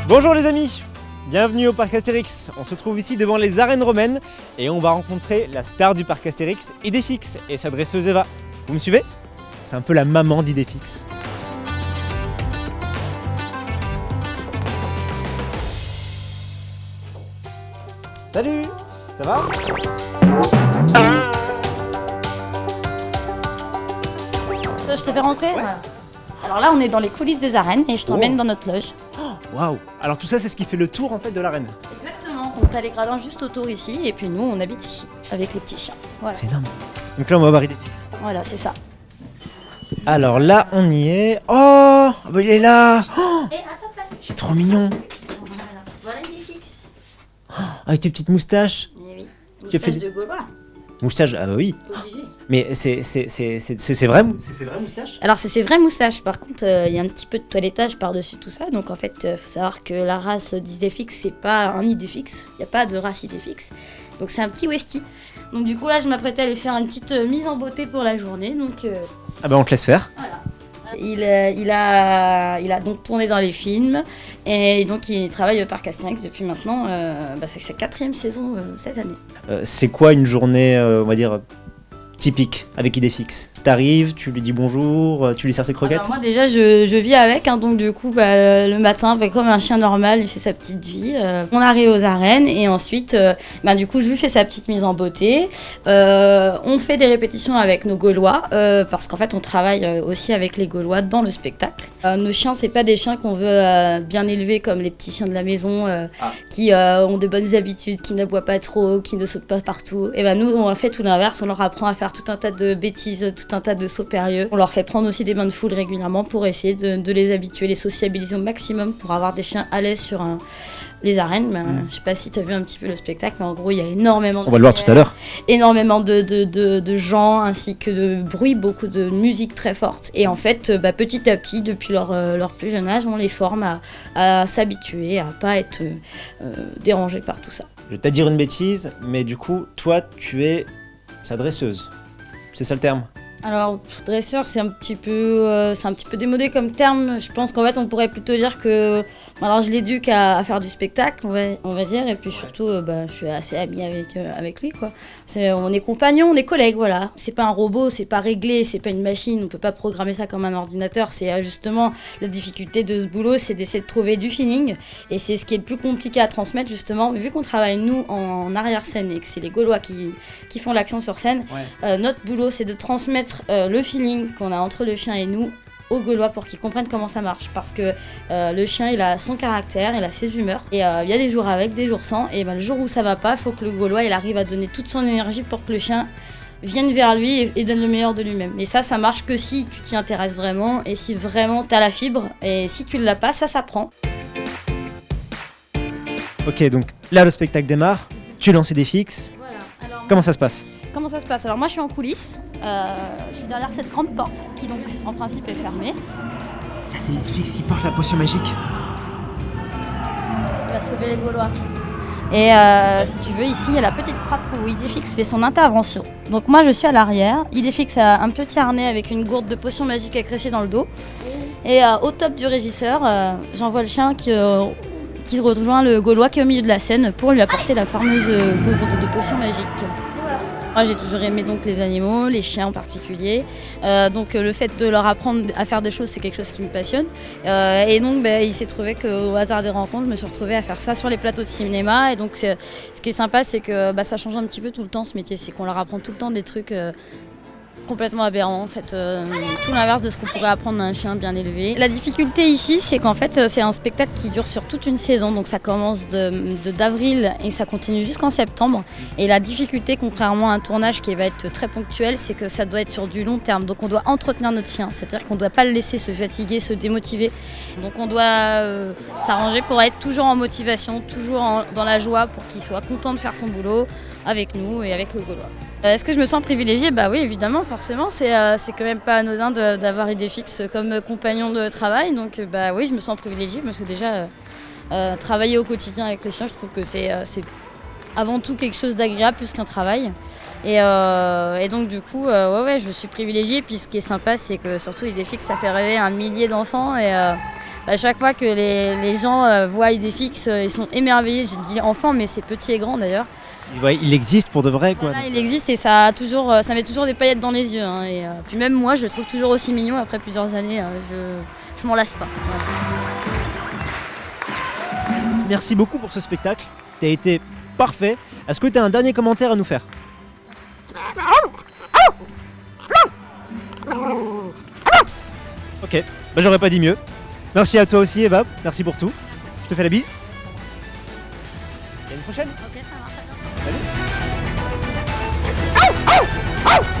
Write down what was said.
Bonjour les amis, bienvenue au parc Astérix. On se trouve ici devant les arènes romaines et on va rencontrer la star du parc Astérix, Idéfix, et sa dresseuse Eva. Vous me suivez? C'est un peu la maman d'Idéfix. Salut, ça va? Je te fais rentrer? Ouais. Alors là, on est dans les coulisses des arènes et je t'emmène dans notre loge. Waouh! Alors tout ça, c'est ce qui fait le tour en fait de l'arène. Exactement. Donc t'as les gradins juste autour ici et puis nous, on habite ici avec les petits chiens. Voilà, C'est énorme. Donc là, on va voir Idéfix. voilà, c'est ça. Alors là, on y est. Oh, bah, il est là. Oh, Et à ta place. il est trop mignon. Voilà Idéfix. Avec tes petites moustaches. Eh oui. Tu as fait Moustache de Gaulois. Moustache, ah bah oui. Obligé. Mais c'est vrai, c'est vrai moustache? Alors c'est ses vraies moustaches. Par contre, il y a un petit peu de toilettage par-dessus tout ça. Donc en fait, faut savoir que la race d'Idéfix, c'est pas un Idéfix. Il n'y a pas de race Idéfix. Donc c'est un petit Westie. Donc du coup là, je m'apprêtais à lui faire une petite mise en beauté pour la journée. Donc Ah bah on te laisse faire. voilà. Il a donc tourné dans les films et donc il travaille au parc Astérix depuis maintenant, c'est sa 4e saison cette année. C'est quoi une journée, on va dire, typique avec Idéfix? T'arrives, tu lui dis bonjour, tu lui sers ses croquettes? Alors moi déjà je vis avec, hein, donc du coup le matin comme un chien normal il fait sa petite vie. On arrive aux arènes et ensuite du coup je lui fais sa petite mise en beauté. On fait des répétitions avec nos Gaulois parce qu'en fait on travaille aussi avec les Gaulois dans le spectacle. Nos chiens c'est pas des chiens qu'on veut bien élever comme les petits chiens de la maison qui ont de bonnes habitudes, qui n'aboient pas trop, qui ne sautent pas partout. Et nous on fait tout l'inverse, on leur apprend à faire tout un tas de bêtises, tout un tas de sauts périlleux. On leur fait prendre aussi des bains de foule régulièrement pour essayer de les habituer, les sociabiliser au maximum pour avoir des chiens à l'aise sur les arènes. Je sais pas si tu as vu un petit peu le spectacle, mais en gros il y a énormément On va le voir tout à l'heure. énormément de gens ainsi que de bruit, beaucoup de musique très forte. Et en fait, petit à petit, depuis leur plus jeune âge, on les forme à s'habituer, à pas être dérangés par tout ça. Je vais te dire une bêtise, mais du coup, toi, tu es sa dresseuse. C'est ça le terme? Alors, dresseur, c'est un petit peu démodé comme terme. Je pense qu'en fait, on pourrait plutôt dire que alors je l'éduque à faire du spectacle, on va dire, et puis surtout, je suis assez amie avec lui, quoi. On est compagnons, on est collègues, voilà. C'est pas un robot, c'est pas réglé, c'est pas une machine, on peut pas programmer ça comme un ordinateur. C'est justement la difficulté de ce boulot, c'est d'essayer de trouver du feeling, et c'est ce qui est le plus compliqué à transmettre, justement, vu qu'on travaille, nous, en arrière-scène, et que c'est les Gaulois qui font l'action sur scène. Ouais. Notre boulot, c'est de transmettre le feeling qu'on a entre le chien et nous aux Gaulois pour qu'ils comprennent comment ça marche, parce que le chien il a son caractère, il a ses humeurs et il y a des jours avec, des jours sans, et le jour où ça va pas, il faut que le Gaulois il arrive à donner toute son énergie pour que le chien vienne vers lui et donne le meilleur de lui-même. Et ça marche que si tu t'y intéresses vraiment et si vraiment t'as la fibre, et si tu l'as pas, ça s'apprend. Ok, donc là le spectacle démarre, tu lances Idéfix. Voilà. Alors, Comment ça se passe? Comment ça se passe? Alors moi je suis en coulisses, je suis derrière cette grande porte qui donc en principe est fermée. Là c'est Idéfix qui porte la potion magique. Il va sauver les Gaulois. Et si tu veux, ici il y a la petite trappe où Idéfix fait son intervention. Donc moi je suis à l'arrière, Idéfix a un petit harnais avec une gourde de potion magique accrochée dans le dos. Et au top du régisseur, j'envoie le chien qui rejoint le Gaulois qui est au milieu de la scène pour lui apporter la fameuse gourde de potion magique. Moi j'ai toujours aimé donc les animaux, les chiens en particulier, donc le fait de leur apprendre à faire des choses c'est quelque chose qui me passionne, et donc il s'est trouvé qu'au hasard des rencontres je me suis retrouvée à faire ça sur les plateaux de cinéma, et donc ce qui est sympa c'est que ça change un petit peu tout le temps ce métier, c'est qu'on leur apprend tout le temps des trucs complètement aberrant en fait, tout l'inverse de ce qu'on pourrait apprendre à un chien bien élevé. La difficulté ici c'est qu'en fait c'est un spectacle qui dure sur toute une saison, donc ça commence d'avril et ça continue jusqu'en septembre, et la difficulté contrairement à un tournage qui va être très ponctuel c'est que ça doit être sur du long terme, donc on doit entretenir notre chien, c'est-à-dire qu'on ne doit pas le laisser se fatiguer, se démotiver, donc on doit s'arranger pour être toujours en motivation, toujours dans la joie pour qu'il soit content de faire son boulot avec nous et avec le Gaulois. Est-ce que je me sens privilégiée? Oui, évidemment, forcément. C'est quand même pas anodin d'avoir Idéfix comme compagnon de travail. Donc, oui, je me sens privilégiée parce que déjà, travailler au quotidien avec les chiens, je trouve que c'est avant tout quelque chose d'agréable plus qu'un travail. Et donc du coup, ouais, je suis privilégiée. Puis ce qui est sympa, c'est que surtout Idéfix, ça fait rêver un millier d'enfants. Et à chaque fois que les gens voient Idéfix, ils sont émerveillés. J'ai dit enfants, mais c'est petit et grand d'ailleurs. Ouais, il existe pour de vrai, quoi. Voilà, il existe et ça met toujours des paillettes dans les yeux. Hein. Et puis même moi, je le trouve toujours aussi mignon après plusieurs années. Je m'en lasse pas. Voilà. Merci beaucoup pour ce spectacle. T'as été parfait. Est-ce que tu as un dernier commentaire à nous faire? Ok, bah j'aurais pas dit mieux. Merci à toi aussi Eva, merci pour tout. Je te fais la bise. Et à une prochaine. Ok, ça marche. Salut.